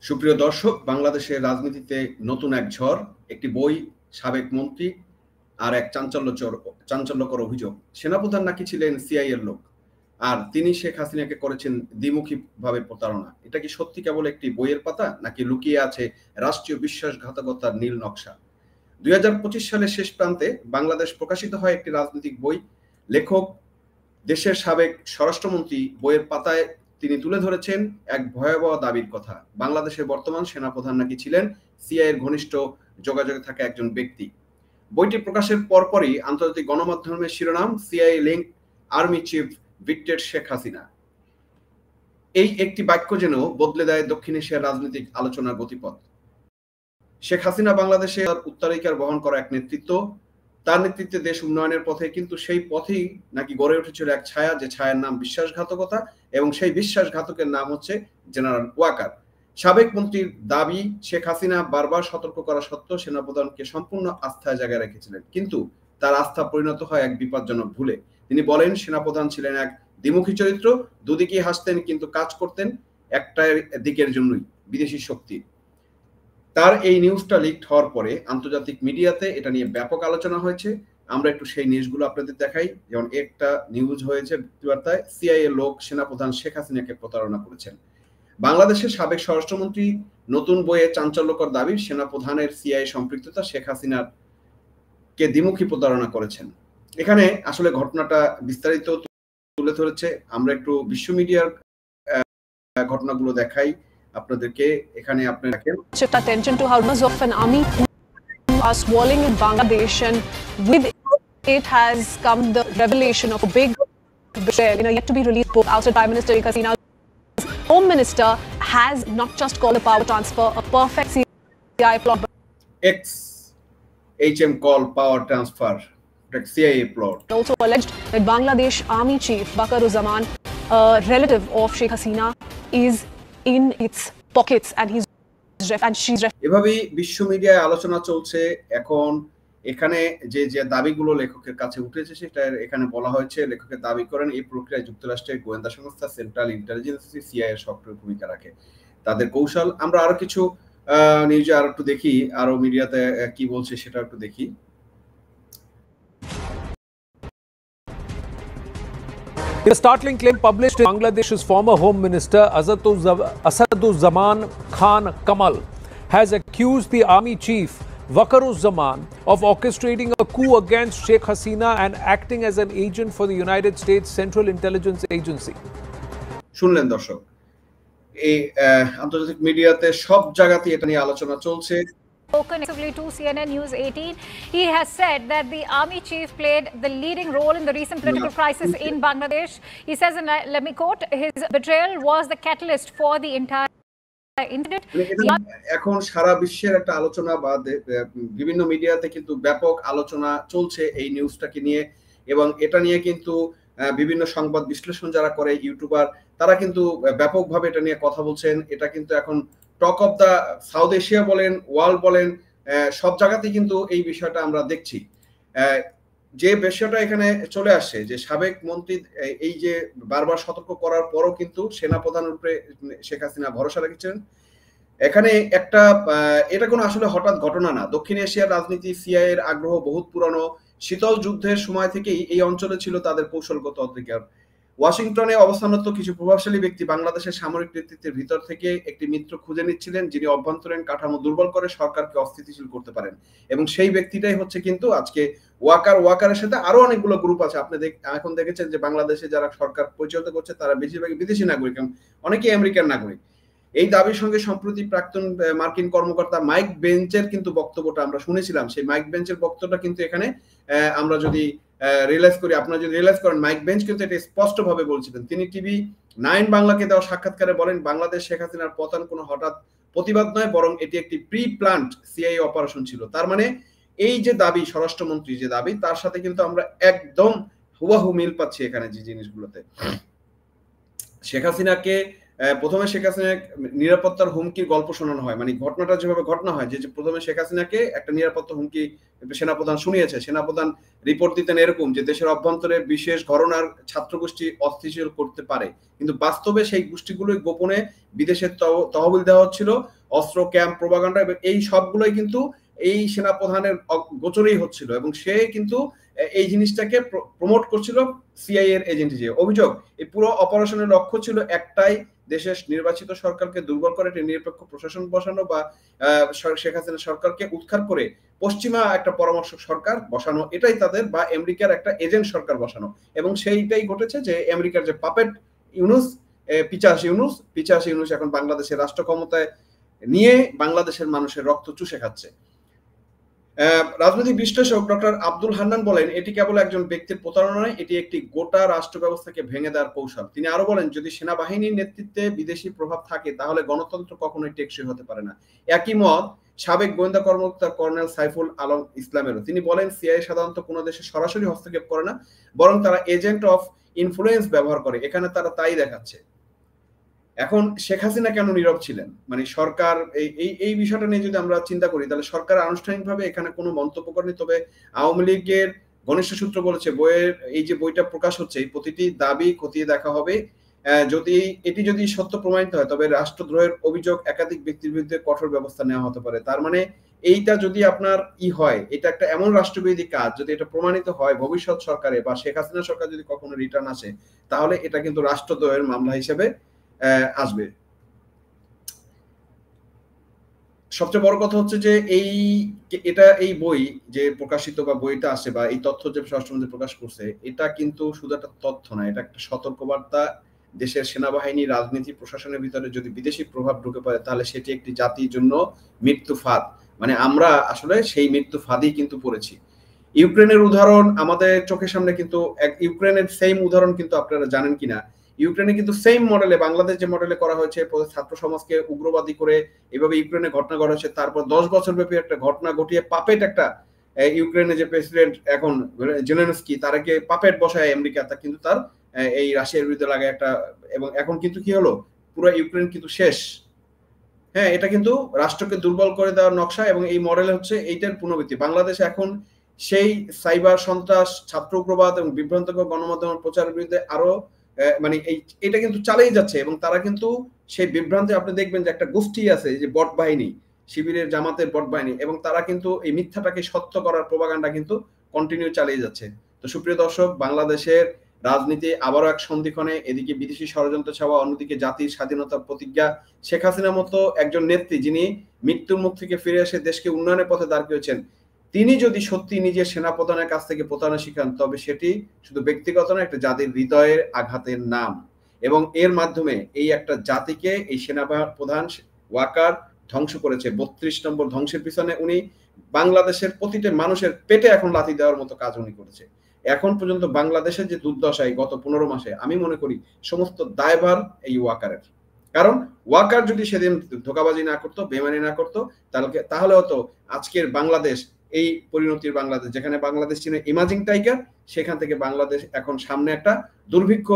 সুপ্রিয় দর্শক, বাংলাদেশের রাজনীতিতে নতুন এক ঝড়, একটি বই, সাবেক মন্ত্রী আর এক চাঞ্চল্যকর অভিযোগ। সেনাপ্রধান নাকি ছিলেন সিআইএ এর লোক, আর তিনি শেখ হাসিনাকে করেছেন দ্বিমুখীভাবে প্রতারণা। এটা কি সত্যি কেবল একটি বইয়ের পাতা, নাকি লুকিয়ে আছে রাষ্ট্রীয় বিশ্বাসঘাতকতার নীল নকশা? 2025 সালের শেষ প্রান্তে বাংলাদেশ প্রকাশিত হয় একটি রাজনৈতিক বই। লেখক দেশের সাবেক স্বরাষ্ট্রমন্ত্রী বইয়ের পাতায় তিনি তুলে ধরেছেন এক ভয়াবহ দাবির কথা। বাংলাদেশের বর্তমান সেনাপ্রধান নাকি ছিলেন সিআইএ এর ঘনিষ্ঠ যোগাযোগে থাকা একজন ব্যক্তি। বইটি প্রকাশের পরপরই আন্তর্জাতিক গণমাধ্যমের শিরোনাম, CIA link army chief Victor Sheikh Hasina. এই একটি বাক্য যেন বদলে দেয় দক্ষিণ এশিয়ার রাজনৈতিক আলোচনার গতিপথ। শেখ হাসিনা বাংলাদেশের উত্তরাধিকার বহন করা এক নেতৃত্ব, তার নেতৃত্বে দেশ উন্নয়নের পথে, কিন্তু সেই পথেই নাকি গড়ে উঠেছিল এক ছায়া, যে ছায়ার নাম বিশ্বাসঘাতকতা, এবং সেই বিশ্বাসঘাতকের নাম হচ্ছে জেনারেল ওয়াকার। সাবেক মন্ত্রীর দাবি, শেখ হাসিনা বারবার সতর্ক করা সত্ত্বেও সেনাপ্রধানকে সম্পূর্ণ আস্থায় জায়গায় রেখেছিলেন, কিন্তু তার আস্থা পরিণত হয় এক বিপজ্জনক ভুলে। তিনি বলেন সেনাপ্রধান ছিলেন এক দ্বিমুখী চরিত্র, দুদিকেই হাসতেন কিন্তু কাজ করতেন একটাই দিকের জন্যই, বিদেশি শক্তি। তার এই নিউজটা লিকড হওয়ার পরে আন্তর্জাতিক মিডিয়াতে এটা নিয়ে ব্যাপক আলোচনা হয়েছে। আমরা একটু সেই নিউজগুলো আপনাদের দেখাই। যেমন একটা নিউজ হয়েছে বার্তায়, সিআইএ লোক সেনাপ্রধান শেখ হাসিনাকে প্রতারণা করেছেন। বাংলাদেশের সাবেক স্বরাষ্ট্রমন্ত্রী নতুন বইয়ে চাঞ্চল্যকর দাবি, সেনাপ্রধানের সিআইএ সম্পৃক্ততা শেখ হাসিনার কে দ্বিমুখী প্রতারণা করেছেন। এখানে আসলে ঘটনাটা বিস্তারিত তুলে ধরেছে। আমরা একটু বিশ্ব মিডিয়ার ঘটনাগুলো দেখাই আপনাদেরকে। এখানে আপনি দেখেন, shift attention to how much of an army are swallowing in Bangladesh, and with it has come the revelation of a big betrayal, yet to be released book outside Prime Minister Sheikh Hasina's Home Minister has not just called a power transfer a perfect CIA plot, but HM call power transfer CIA plot. also alleged that Bangladesh Army Chief Waqar-uz-Zaman, a relative of Sheikh Hasina, is in its pockets and she's এভাবেই বিশ্ব মিডিয়ায় আলোচনা চলছে এখন। এখানে যে যে দাবিগুলো লেখকের কাছে উঠেছে সেটা এখানে বলা হয়েছে। লেখকের দাবি করেন এই প্রক্রিয়ায় যুক্তরাষ্ট্রের গোয়েন্দা সংস্থা সেন্ট্রাল ইন্টেলিজেন্স সিআইএ এর সক্রিয় ভূমিকা রাখে, তাদের কৌশল। আমরা আরো কিছু নিউজে আরো একটু দেখি, আরো মিডিয়াতে কি বলছে সেটা একটু দেখি। In a startling claim published in Bangladesh's former Home Minister Asaduzzaman Khan Kamal has accused the army chief Waqar-uz-Zaman of orchestrating a coup against Sheikh Hasina and acting as an agent for the United States Central Intelligence Agency. শুনলেন দর্শক, এই আন্তর্জাতিক মিডিয়াতে সব জায়গাতেই এটা নিয়ে আলোচনা চলছে। Spoken exclusively to CNN News 18, he has said that the army chief played the leading role in the recent political crisis in Bangladesh. He says, and let me quote, his betrayal was the catalyst for the entire incident. এখন সারা বিশ্বের একটা আলোচনা বা বিভিন্ন মিডিয়াতে কিন্তু ব্যাপক আলোচনা চলছে এই নিউজটাকে নিয়ে, এবং এটা নিয়ে কিন্তু বিভিন্ন সংবাদ বিশ্লেষণ যারা করে, ইউটিউবার, তারা কিন্তু ব্যাপকভাবে এটা নিয়ে কথা বলছেন। এটা কিন্তু এখন talk of the South Asia বলেন, ওয়ার্ল্ড বলেন, সব জায়গাতেই কিন্তু এই বিষয়টা আমরা দেখছি। যে বিষয়টা এখানে চলে আসছে, যে সাবেক মন্ত্রী এই যে বারবার সতর্ক করার পরও কিন্তু সেনাপ্রধানের উপরে শেখ হাসিনা ভরসা রেখেছেন। এখানে একটা এটা কোনো আসলে হঠাৎ ঘটনা না। দক্ষিণ এশিয়ার রাজনীতি, সিআইএ এর আগ্রহ বহুত পুরানো। শীতল যুদ্ধের সময় থেকেই এই অঞ্চলে ছিল তাদের কৌশলগত অধিকার। ওয়াশিংটনে অবস্থানরত কিছু প্রভাবশালী ব্যক্তি বাংলাদেশের সামরিক নেতৃত্বের ভিতর থেকে একটি মিত্র খুঁজে নিচ্ছিলেন, যিনি অভ্যন্তরীণ কাঠামো দুর্বল করে সরকারকে অস্থিতিশীল করতে পারেন, এবং সেই ব্যক্তিটাই হচ্ছে কিন্তু আজকে ওয়াকারের সাথে আরো অনেকগুলো গ্রুপ আছে। আপনি এখন দেখেছেন যে বাংলাদেশে যারা সরকার পরিচালিত করছে তারা বেশিরভাগই বিদেশি নাগরিক, অনেকেই আমেরিকান নাগরিক। এই দাবির সঙ্গে সম্প্রতি প্রাক্তন মার্কিন কর্মকর্তা মাইক বেঞ্চের কিন্তু বক্তব্যটা আমরা শুনেছিলাম। সেই মাইক বেঞ্চের বক্তব্যটা কিন্তু এখানে আমরা যদি রিয়েলাইজ করি, আপনারা যদি রিয়েলাইজ করেন, মাইক বেঞ্চ কিন্তু এটা স্পষ্টভাবে বলছিলেন। তিনি TV9 বাংলাকে দেওয়া সাক্ষাৎকারে বলেন, বাংলাদেশ শেখ হাসিনার পতন কোনো হঠাৎ প্রতিবাদ নয়, বরং এটি একটি প্রি প্ল্যান্ড সিআইএ অপারেশন ছিল। তার মানে এই যে দাবি, স্বরাষ্ট্রমন্ত্রী যে দাবি, তার সাথে কিন্তু আমরা একদম হুবাহু মিল পাচ্ছি এখানে যে জিনিসগুলোতে। শেখ হাসিনাকে প্রথমে শেখ হাসিনার নিরাপত্তার হুমকির গল্প শোনানো হয়, মানে ঘটনাটা যেভাবে ঘটনা হয় যে প্রথমে শেখ হাসিনাকে একটা নিরাপত্তা হুমকি সেনাপ্রধান শুনিয়েছে। সেনাপ্রধান রিপোর্ট দিতেন এরকম যে দেশের অভ্যন্তরে বিশেষ ঘরানার ছাত্র গোষ্ঠী অস্থিতিশীল করতে পারে, কিন্তু বাস্তবে সেই গোষ্ঠীগুলোই গোপনে বিদেশের তহবিল দেওয়া হচ্ছিল, অস্ত্র, ক্যাম্প, প্রোপাগান্ডা, এই সবগুলোই কিন্তু এই সেনাপ্রধানের গোচরেই হচ্ছিল, এবং সে কিন্তু এই জিনিসটাকে প্রমোট করছিল সিআইএ এর এজেন্ট হিসেবে। অভিযোগ, এই পুরো অপারেশনের লক্ষ্য ছিল একটাই, দেশের নির্বাচিত সরকারকে দুর্বল করে একটি নিরপেক্ষ প্রশাসন বসানো বা শেখ হাসিনা সরকারকে উৎখাত করে পশ্চিমা একটা পরামর্শ সরকার বসানো, এটাই তাদের, বা আমেরিকার একটা এজেন্ট সরকার বসানো। এবং সেইটাই ঘটেছে যে আমেরিকার যে পাপেট ইউনুস, পিচাস ইউনুস এখন বাংলাদেশের রাষ্ট্র ক্ষমতায় নিয়ে বাংলাদেশের মানুষের রক্ত চুষে খাচ্ছে। রাজনৈতিক বিশ্লেষক ডক্টর আব্দুল হান্নান বলেন, এটি কেবল একজন ব্যক্তির প্রতারণা নয়, এটি একটি গোটা রাষ্ট্র ব্যবস্থাকে ভেঙে দেওয়ার কৌশল। তিনি আরো বলেন, যদি সেনাবাহিনীর নেতৃত্বে বিদেশি প্রভাব থাকে তাহলে গণতন্ত্র কখনোই টেকসই হতে পারে না। একই মত সাবেক গোয়েন্দা কর্মকর্তা কর্নেল সাইফুল আলম ইসলামেরও। তিনি বলেন, সিআইএ সাধারণত কোনো দেশে সরাসরি হস্তক্ষেপ করে না, বরং তারা এজেন্ট অফ ইনফ্লুয়েন্স ব্যবহার করে। এখানে তারা তাই দেখাচ্ছে। এখন শেখ হাসিনা কেন নীরব ছিলেন, মানে সরকার এই বিষয়টা নিয়ে যদি আমরা চিন্তা করি তাহলে সরকার আনুষ্ঠানিকভাবে এখানে কোনো মন্তব্য করেনি। তবে আওয়ামী লীগের ঘনিষ্ঠ সূত্র বলেছে, বইয়ের এই যে বইটা প্রকাশ হচ্ছে এই প্রতিটি দাবি খতিয়ে দেখা হবে, এটি যদি সত্য প্রমাণিত হয় তবে রাষ্ট্রদ্রোহের অভিযোগ একাধিক ব্যক্তির বিরুদ্ধে কঠোর ব্যবস্থা নেওয়া হতে পারে। তার মানে এইটা যদি আপনার হয়, এটা একটা এমন রাষ্ট্রবিরোধী কাজ, যদি এটা প্রমাণিত হয় ভবিষ্যৎ সরকারে বা শেখ হাসিনা সরকার যদি কখনো রিটার্ন আসে, তাহলে এটা কিন্তু রাষ্ট্রদ্রোহের মামলা হিসেবে আসবে। সবচেয়ে বড় কথা হচ্ছে যে এই বই যে প্রকাশিত বা বইটা আসে বা এই তথ্য যে স্বরাষ্ট্রমন্ত্রী প্রকাশ করছে, এটা কিন্তু শুধু একটা তথ্য না, এটা একটা সতর্কবার্তা। দেশের সেনাবাহিনী, রাজনীতি, প্রশাসনের ভিতরে যদি বিদেশি প্রভাব ঢুকে পড়ে তাহলে সেটি একটি জাতির জন্য মৃত্যু ফাঁদ। মানে আমরা আসলে সেই মৃত্যু ফাঁদেই কিন্তু পড়েছি। ইউক্রেনের উদাহরণ আমাদের চোখের সামনে, কিন্তু ইউক্রেনের সেম উদাহরণ কিন্তু আপনারা জানেন কিনা, ইউক্রেনে কিন্তু সেম মডেলে, বাংলাদেশ যে মডেলে করা হয়েছে, ছাত্র সমাজকে উগ্রবাদী করে এভাবে ইউক্রেনে ঘটনা ঘটেছে, তারপর 10 বছর ব্যাপী একটা ঘটনা ঘটিয়ে পাপেট একটা ইউক্রেনের যে প্রেসিডেন্ট এখন জেলেনস্কি, তারকে পাপেট বসায় আমেরিকা, তা কিন্তু তার এই রাশিয়ার বিরুদ্ধে লাগায় একটা, এবং এখন কিন্তু কি হলো, পুরো ইউক্রেন কিন্তু শেষ। হ্যাঁ, এটা কিন্তু রাষ্ট্রকে দুর্বল করে দেওয়ার নকশা, এবং এই মডেল হচ্ছে এইটার পুনরাবৃত্তি। বাংলাদেশে এখন সেই সাইবার সন্ত্রাস, ছাত্র উগ্রবাদ এবং বিভ্রান্তকর গণমাধ্যমের প্রচারের বিরুদ্ধে আরো মানে এটা কিন্তু চালিয়ে যাচ্ছে, এবং তারা কিন্তু সেই বিভ্রান্তি, আপনি দেখবেন যে একটা গোষ্ঠী আছে যে বট বাহিনী, শিবিরের জামাতের বট বাহিনী, এবং তারা কিন্তু এই মিথ্যাটাকে সত্য করার প্রোপাগান্ডা কিন্তু কন্টিনিউ চালিয়ে যাচ্ছে। তো সুপ্রিয় দর্শক, বাংলাদেশের রাজনীতি আবারও এক সন্ধিক্ষণে, এদিকে বিদেশি ষড়যন্ত্র ছাওয়া, অন্যদিকে জাতির স্বাধীনতার প্রতিজ্ঞা। শেখ হাসিনার মতো একজন নেত্রী, যিনি মৃত্যুর মুখ থেকে ফিরে এসে দেশকে উন্নয়নের পথে দাঁড় করেছেন, তিনি যদি সত্যি নিজের সেনাপ্রধানের কাছ থেকে প্রতারণা শিখান, তবে সেটি শুধু ব্যক্তিগত না, একটা জাতির হৃদয়ের আঘাতের নাম। এবং এর মাধ্যমে এই একটা জাতিকে এই সেনাপ্রধান ওয়াকার ধ্বংস করেছে। 32 নম্বর ধ্বংসের পিছনে উনি বাংলাদেশের প্রতিটা মানুষের পেটে এখন লাথি দেওয়ার মতো কাজ উনি করেছে। এখন পর্যন্ত বাংলাদেশের যে দুর্দশায় গত 15 মাসে, আমি মনে করি সমস্ত দায়ভার এই ওয়াকারের। কারণ ওয়াকার যদি সেদিন ধোঁকাবাজি না করতো, বেমানি না করতো, তাহলে হয়তো আজকের বাংলাদেশ, এই পরিণতির বাংলাদেশ, যেখানে বাংলাদেশ ছিল ইমাজিং টাইগার, সেখান থেকে বাংলাদেশ এখন সামনে একটা দুর্ভিক্ষ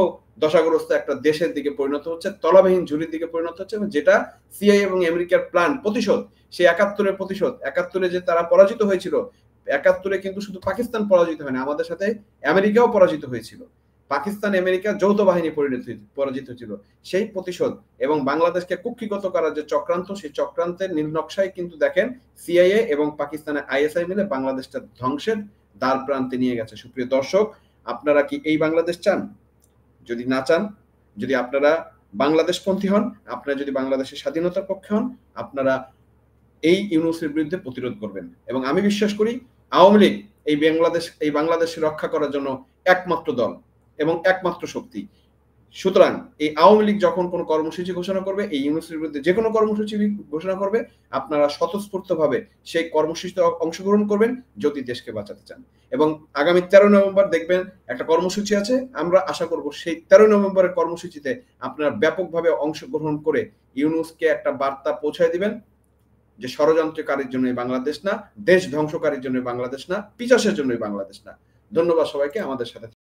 দশাগ্রস্ত একটা দেশের দিকে পরিণত হচ্ছে, তলাবিহীন ঝুলির দিকে পরিণত হচ্ছে, এবং যেটা সিআইএ এবং আমেরিকার প্ল্যান প্রতিশোধ, সেই 71-এর প্রতিশোধ, 71-এ যে তারা পরাজিত হয়েছিল, 71-এ কিন্তু শুধু পাকিস্তান পরাজিত হয়নি, আমাদের সাথে আমেরিকাও পরাজিত হয়েছিল। পাকিস্তান আমেরিকা যৌথ বাহিনী পরাজিত ছিল। সেই প্রতিশোধ এবং বাংলাদেশকে কুক্ষিগত করার যে চক্রান্ত, সেই চক্রান্তের নীলনকশায় কিন্তু দেখেন সিআইএ এবং পাকিস্তানের আইএসআই মিলে বাংলাদেশটা ধ্বংসের দ্বার প্রান্তে নিয়ে গেছে। সুপ্রিয় দর্শক, আপনারা কি এই বাংলাদেশ চান? যদি না চান, যদি আপনারা বাংলাদেশপন্থী হন, আপনারা যদি বাংলাদেশের স্বাধীনতার পক্ষে হন, আপনারা এই ইউনূসের বিরুদ্ধে প্রতিরোধ করবেন। এবং আমি বিশ্বাস করি আওয়ামী লীগ এই বাংলাদেশ রক্ষা করার জন্য একমাত্র দল এবং একমাত্র শক্তি। সুতরাং এই আওয়ামী লীগ যখন কোনো কর্মসূচি ঘোষণা করবে, এই ইউনূসের বিরুদ্ধে যে কোনো কর্মসূচি ঘোষণা করবে, আপনারা স্বতঃস্ফূর্তভাবে সেই কর্মসূচিতে অংশগ্রহণ করবেন যদি দেশকে বাঁচাতে চান। এবং আগামী 13 নভেম্বর দেখবেন একটা কর্মসূচি আছে, আমরা আশা করব সেই 13 নভেম্বরের কর্মসূচিতে আপনারা ব্যাপকভাবে অংশগ্রহণ করে ইউনূসকে একটা বার্তা পৌঁছায় দিবেন যে ষড়যন্ত্রকারীর জন্য বাংলাদেশ না, দেশ ধ্বংসকারীর জন্য বাংলাদেশ না, পিশাচের জন্য বাংলাদেশ না। ধন্যবাদ সবাইকে আমাদের সাথে।